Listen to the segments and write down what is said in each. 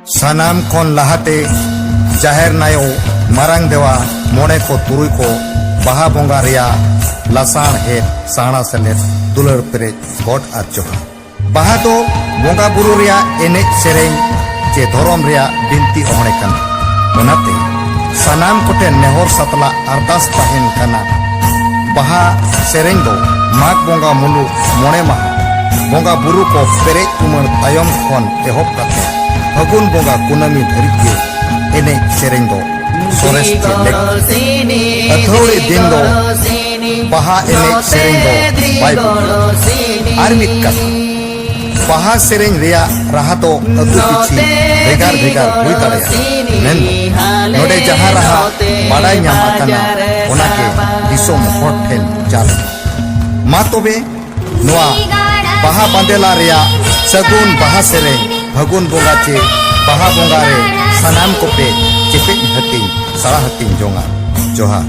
सानाम खन लाहाते जाहेर नायो मारांग देवा मोने को तुरुई को बाहा बोंगा रिया लासाण हेट साणा सलेट दुलर पेरे गॉड आचोहा बाहा तो बोंगा बुरु रिया एने सेरें चे धोरम रिया बिनती ओहणे कन ओनाते सानाम कोटे नेहर सतला अरदास ताहेन कना बाहा सेरें दो माग बोंगा मुलु मोने मा बोंगा बुरु को पेरे उमर तायम खन एहोब कते फगुन बोंगा कुनामी धरी के एने सेरें दो सोरेस चे लेक अथोड़े दिन दो बाहा एने सेरें दो बाइबल आर्मित का बाहा सेरें रिया रहा तो अतु पिछी भेगार भेगार हुई तड़या मेन नोडे जहां रहा बाड़ाई ᱧᱟᱢ आकना ओनाके दिसोम हर ठेन चाल मा तोबे नोआ बाहा बांदेला रिया सगुन बाहा सेरें फगुन बोंगा चे बाहा बोंगा रे सानाम कोपे चेपे हटिंग सारा हटिंग जोंगा जोहा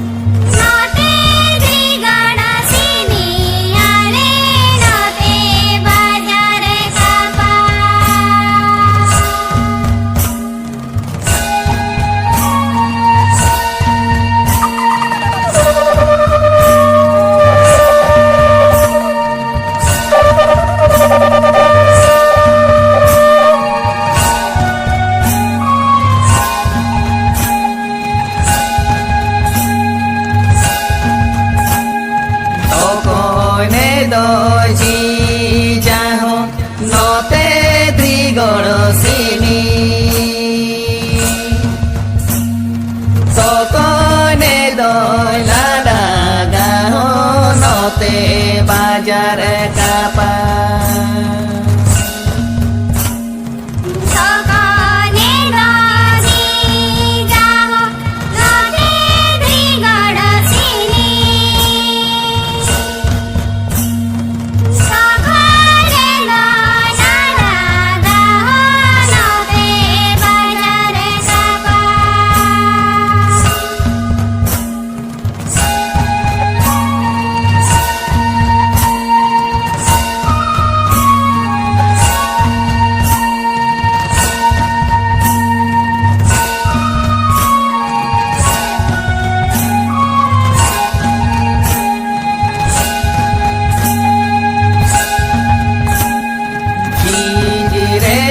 बाजार कापा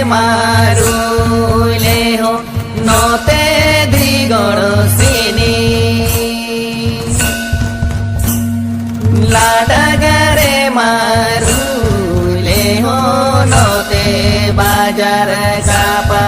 मारुले हो नोते द्रिगण सिनी लाडगरे मारुले हो नोते बाजार कापा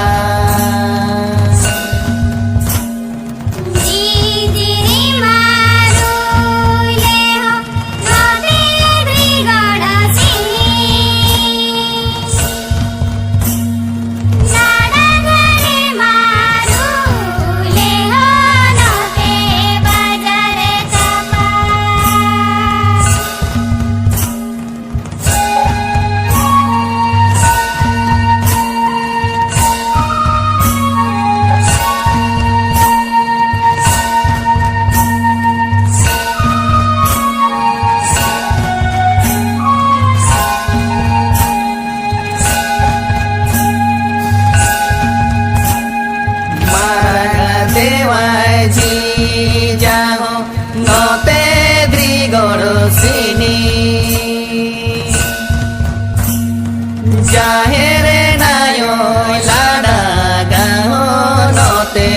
नोते द्रिगण सिनी जाहेर नायो लाडा गाहो नोते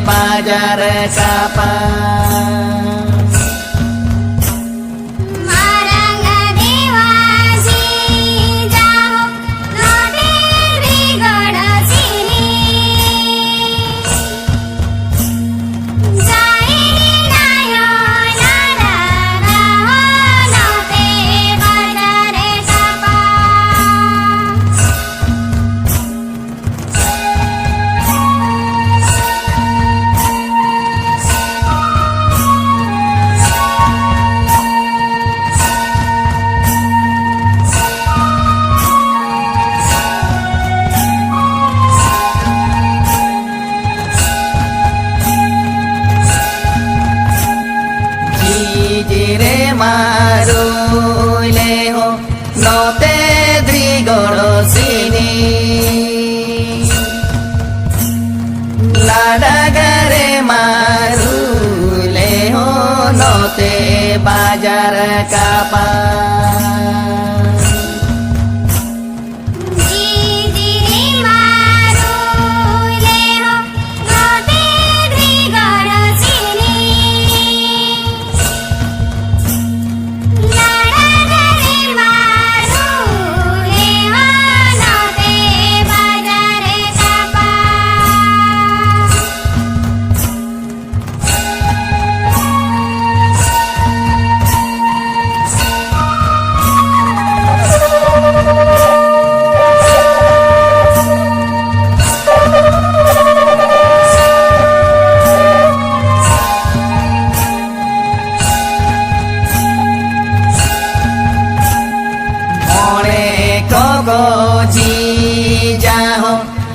बाजार कापा note bajar kapan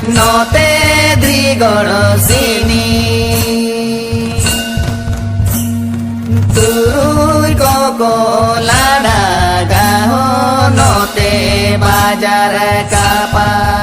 note drigoro sini turui koko lada gaho note bajar kapan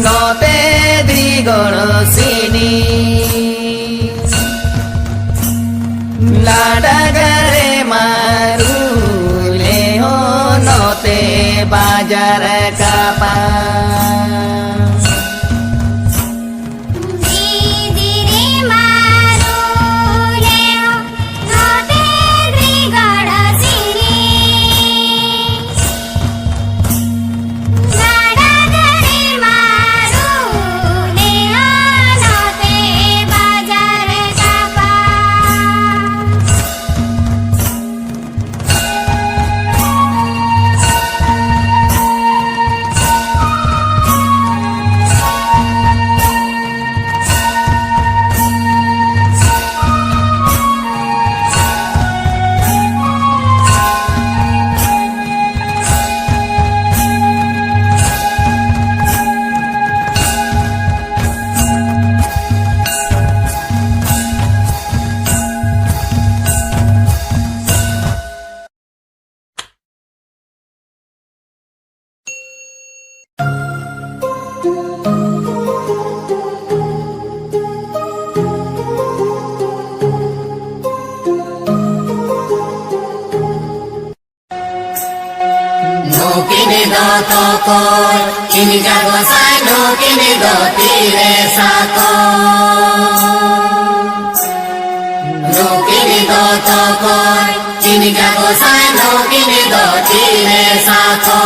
note drigoro sini lada gare maru leho note bajar kapan kini do tokoi kini jago sai no kini do tire sako no kini do tokoi kini jago sai no kini do tire sako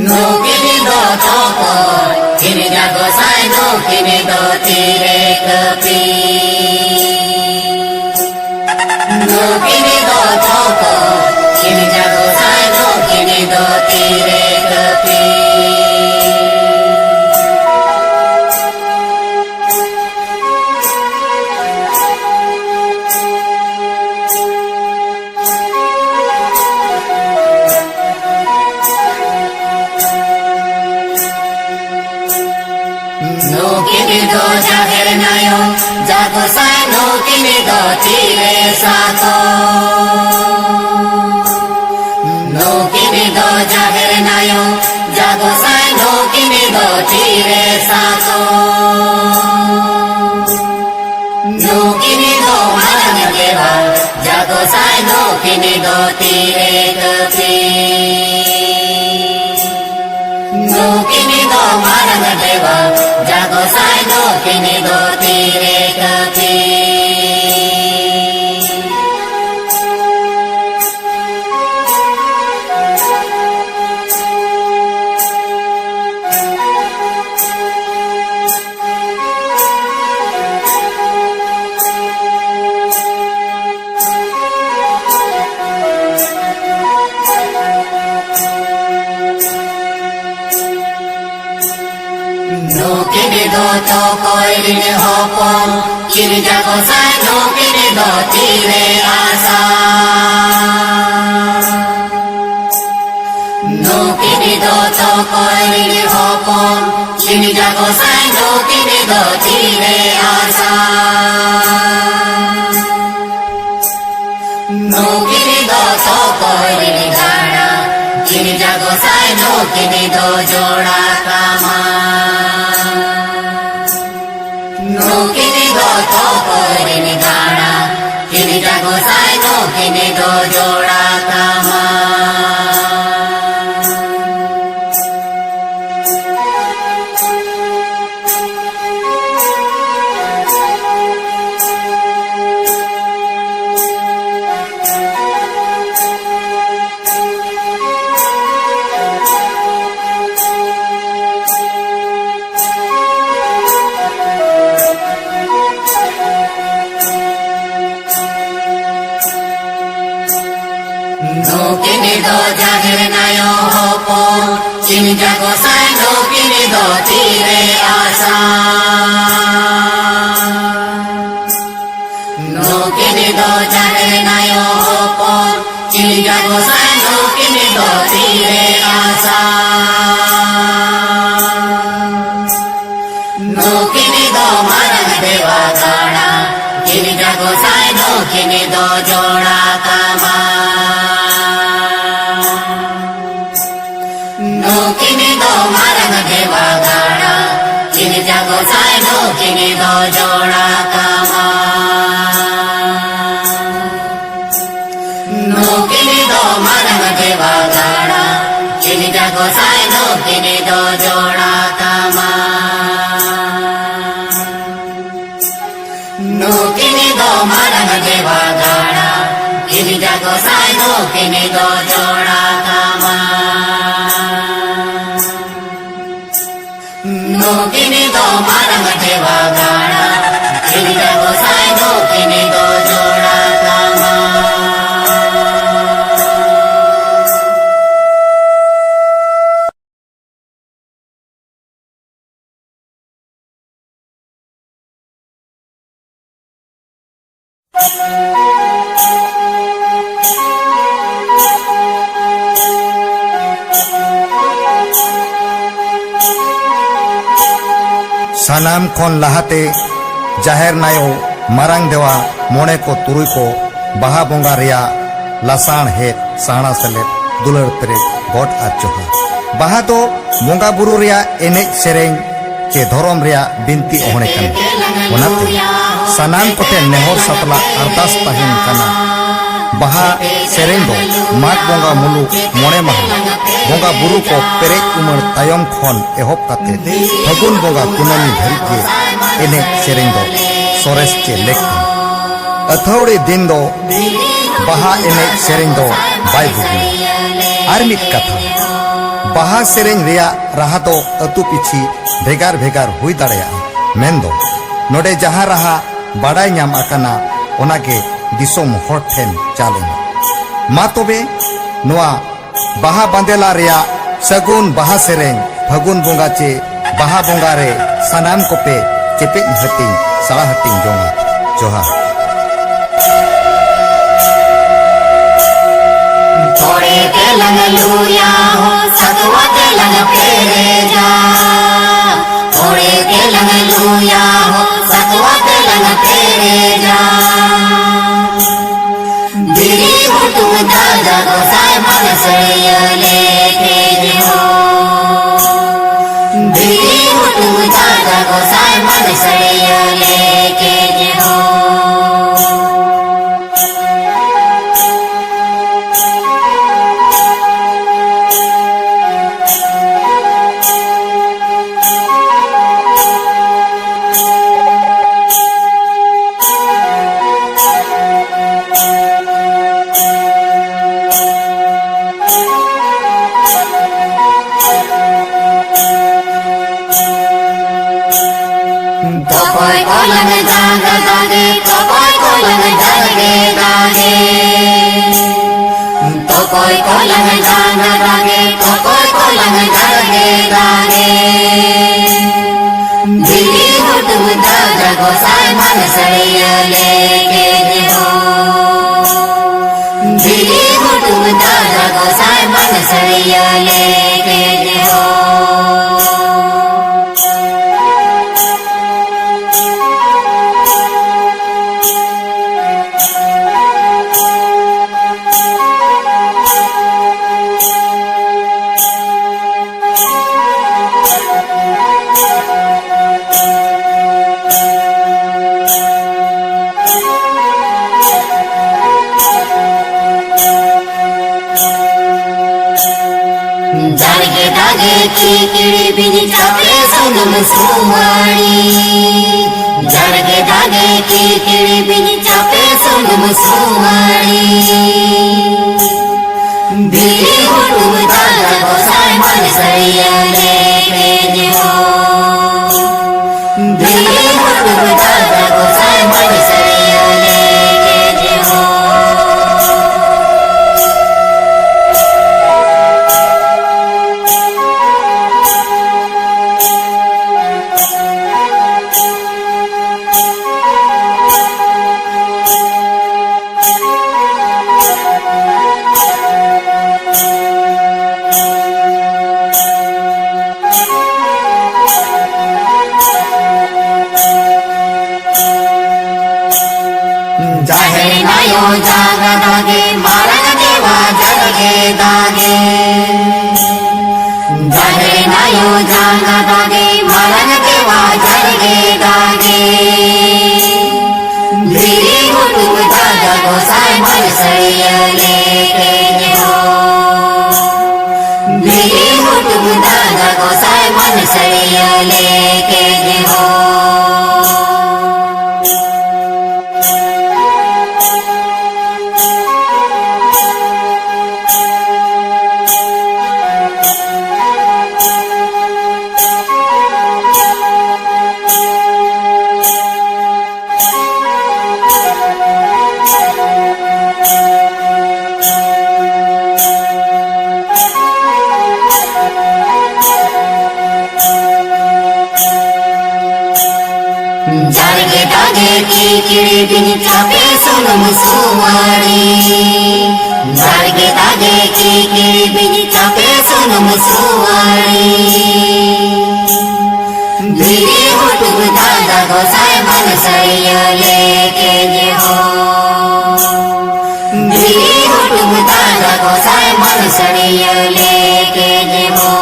no kini do tokoi kini jago sai no kini do tire kepi no kini do tokoi kini jago sai no kini do tire kepi no kini do jager nayo jago sai no kini do tire sako no kini do jager nayo jago sai no kini do tire sako no kini do marang dewa jago sai no kini do tire kepi no kini do marang dewa jago sai no kini do tire kepi to koi rin hopon Kini jago sai no kini do tire asa No kini do to koi rin hopon Kini jago sai no kini do tire asa No kini do to koi rin gana Kini jago sai no kini do joda kama No kini do to koi rin gana Kini jago sai no kini do joda kama No kini do jahir nayo hopon Kini jago sai no kini do tire asa No kini do jahir nayo hopon Kini jago sai no kini do tire asa No kini do marang dewa gana Kini jago sai no kini do joda kama No kini do marang dewa gana Kini jago sai no kini do joda kama No kini do marang dewa gana Kini jago sai no kini do joda kama No kini do marang dewa gana Kini jago sai no kini do joda kama No kini do marang dewa gana Kini jago sai no kini do joda kama सानाम खन लहाते जाहेर नायो मारांग देवा मोने को तुरुई को बाहा बोंगा रिया लासाण हेत साणा सेलेत दुलर पेरे गॉड आचोहा बाहा तो बोंगा बुरु रिया एने सेरेंग के धोरम रिया बिनती ओहने कन ओनाते सानाम कोटे नेहर सतला अरदास ताहिन कना बाहा सेरेंग दो माग बोंगा मुलु मोने माह बोंगा बुरु को पेरे उमर तायम खन एहोब काते फगुन बोंगा कुनामी धरी के एने सेरेंग दो सोरेस के लेख अथौड़े दिन दो बाहा एने सेरेंग दो बाय बुगी आर मित कथा बाहा सेरेंग रिया राहा दो अतु पिछी भेगार भेगार हुई दाड़ेया मेन दो नोडे जहां रहा बाड़ाय ᱧᱟᱢ आकना ओनागे दिसोम हर ठेन चालेना मा तोबे नोआ बाहा बांदेला रिया सगुन बाहा सेरेंग फगुन बोंगा चे बाहा बोंगा रे सानाम कोपे चेपे हटिंग साला हटिंग जोंगा जोहा थोड़े के लंग लूया हो सतवा के लंग फेरे जा थोड़े के लंग लूया हो सतवा के लंग फेरे जा दिरी हो तुम दादा गोसाई मन सड़ियले के हो दिरी हो तुम दादा गोसाई मन सड़ियले के हो कोई कोलंग जाग दागे तो कोई कोलंग जागे दागे तो कोई कोलंग जाग दागे तो कोई कोलंग जागे दागे दिल्ली गोसाई मन सड़िया लेके जे हो दिली हुटुम दादा गोसाई मन सड़िया लेके जे हो जागे दागे कीड़ी बिनी चापे सोनम सुवाणी जागे दागे कीड़ी बिनी चापे सोनम सुवाणी दिली हुटुम दादा गोसाई मन सड़िया लेके जे हो दिली हुटुम दादा गोसाई मन सड़िया लेके जे हो जाहे नायो जागा दागे मारन देवा जरगे दागे जाहे नायो जागा दागे मारन देवा जरगे दागे दिली हुटुम दादा गोसाई मन सड़िया लेके जे हो दिली हुटुम दादा गोसाई मन सड़िया लेके जे हो जागे दागे कीड़ी बिनी चापे सोनम सुवाणी जागे दागे कीड़ी बिनी चापे सोनम सुवाणी दिली हुटुम दादा गोसाई मन सड़िया लेके जे हो दिली हुटुम दादा गोसाई मन सड़िया लेके जे हो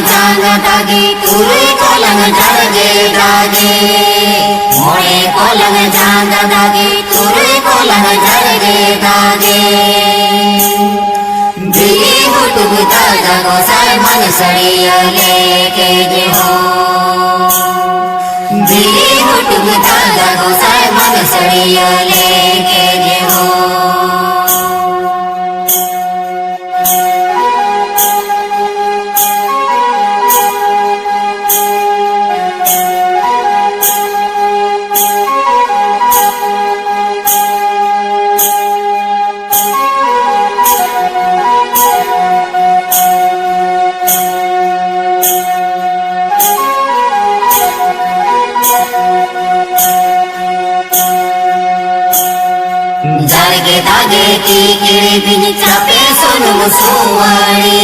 जागा दागे तुरे कोलंग जागे दागे मोरे कोलंग जागा दागे तुरे कोलंग जागे दागे दिली हुटुम दादा गोसाई मन सड़िया लेके जे हो दिली हुटुम दादा गोसाई मन सड़िया लेके जे हो जागे दागे कीड़ी बिनी चापे सोनम सुवाणी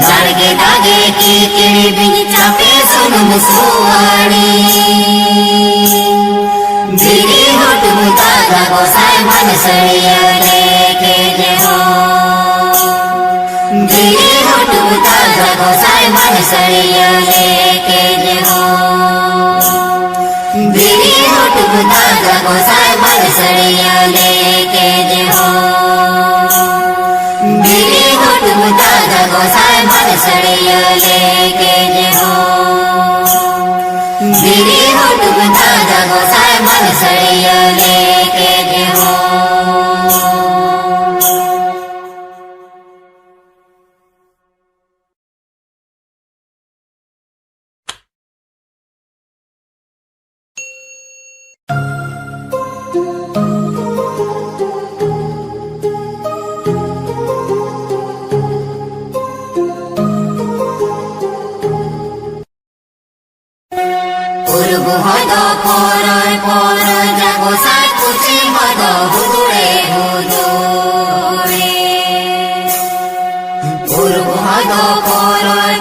जागे दागे कीड़ी बिनी चापे सोनम सुवाणी दिली हुटुम दादा गोसाई मन सड़िया लेके जे हो दिली हुटुम दादा गोसाई मन सड़िया लेके जे हो दिली हुटुम दादा गोसाई मन सड़िया लेके जे हो दिली हुटुम दादा गोसाई मन सड़िया लेके जे हो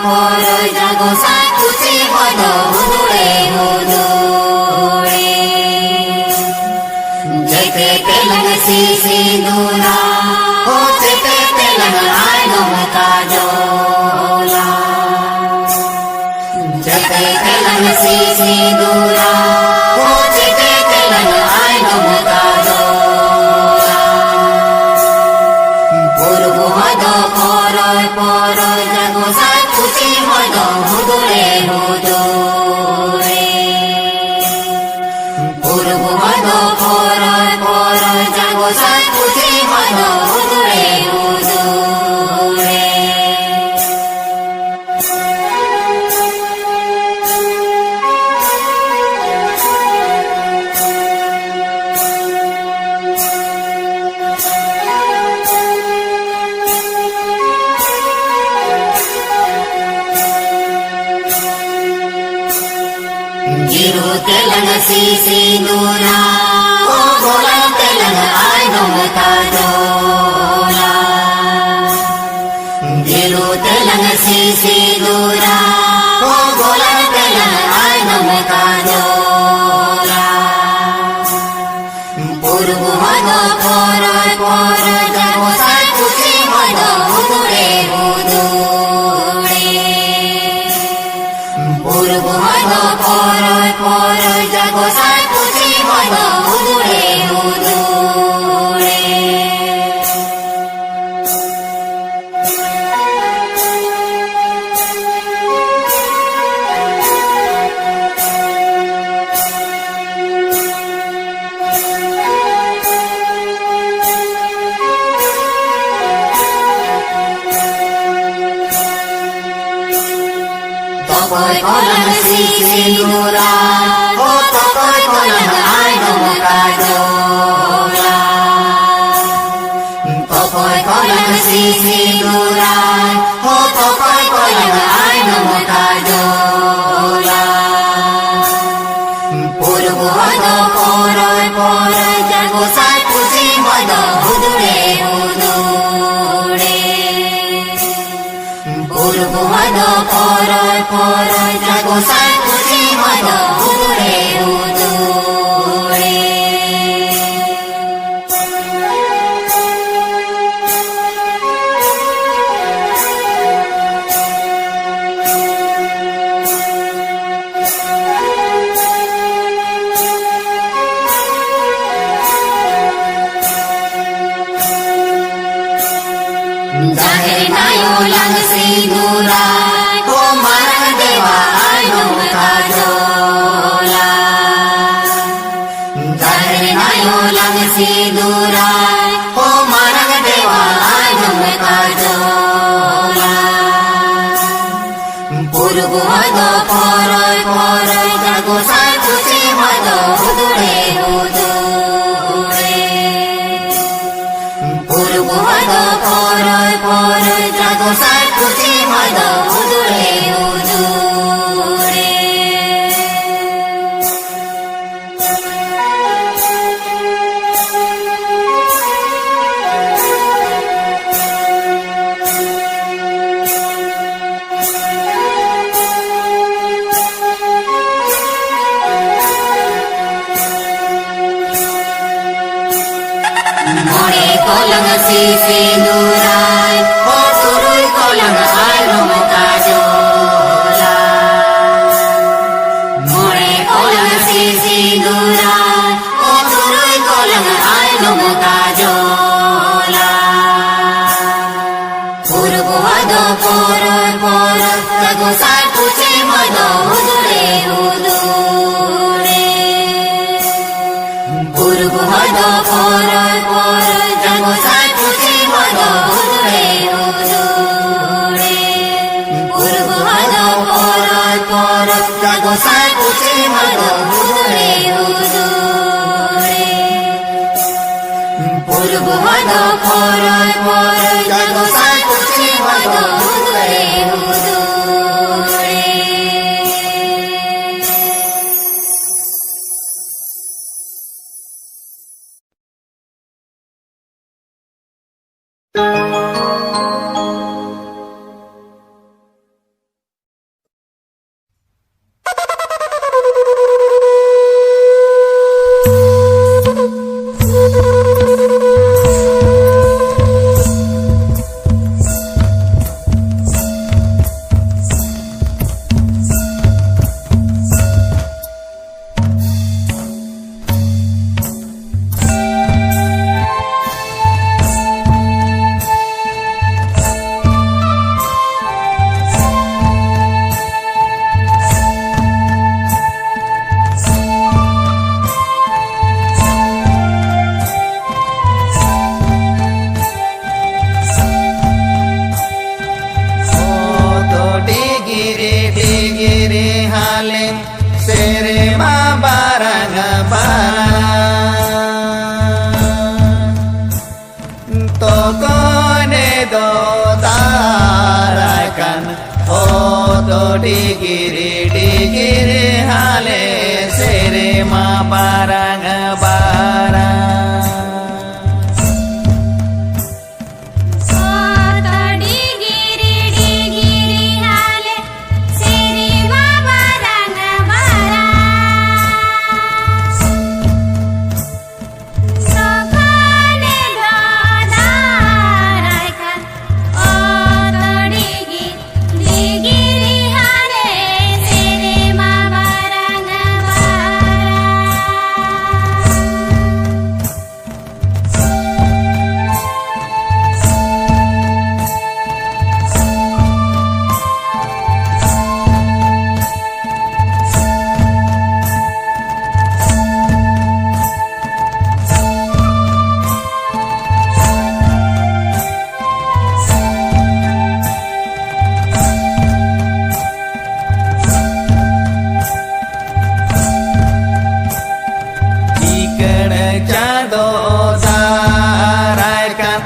poro jago sai kuchi hodo hudure hudure jete telang sisi dura ho jete telang ai nom kajola jete telang sisi dura ho jete telang ai nom kajola purbu hodo poro poro jago sai kuchi hodo hudure hudure purbu hodo poro poro jago sai kuchi hodo hudure hudure Jiru telang sisi dura, oh golang telang ai nom kajola. Jiru telang sisi dura, oh golang telang ai nom kajola. Purbu hodo poro poro jago sai kuchi hodo hudure hudure. Purbu hodo poro poro jago sai kuchi hodo hudure hudure Tokoy kolang sisi dura, oh tokoy kolang ai nom kajola. Tokoy kolang sisi dura, oh tokoy kolang ai nom kajola. Purbu hodo poro poro jago sai kuchi hodo hudure hudure. Purbu hodo poro poro jago sai kuchi hodo hudure hudure Jahe nayo lang sigura ko marang dewa ai nom kajola. Jahe nayo lang sigura ko marang dewa ai nom kajola. Purbu hodo poro poro jago sai kuchi hodo hudure hudure. Purbu hodo poro poro jago sai kuchi hodo hudure hudure More kolang sisi durai, oh turui kolang ai nom kajola. More kolang sisi durai, oh turui kolang ai nom kajola. Purbu hodo poro poro jago sai kuchi hodo hudure hudure. Purbu hodo poro poro jago sai kuchi hodo Sokone do tarakan Oto digiri hale Sere ma barang barang Oto digiri hale Siri ma barang barang Sokone do tarakan Oto digiri hale Siri ma barang Ikan jado taraikan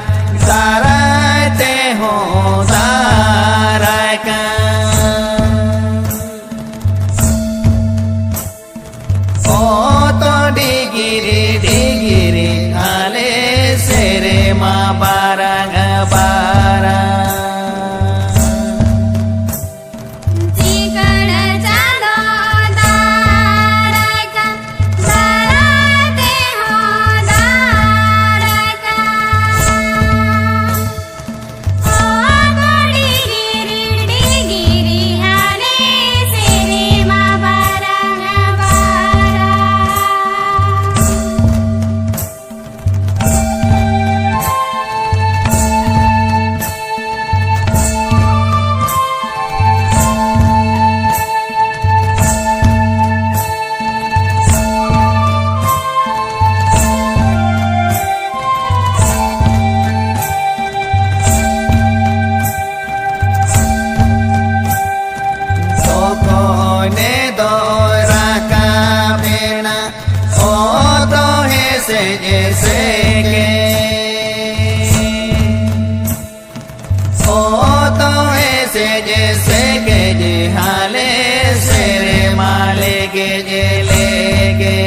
Tarai teho taraikan Oto digiri hale Sere ma barang barang Jikana chado daraikan darate ho daraikan Oto digiri hale Siri ma barang Sokone do rakamena Oto hese seke Oto hese seke je hale Sere male ke je lege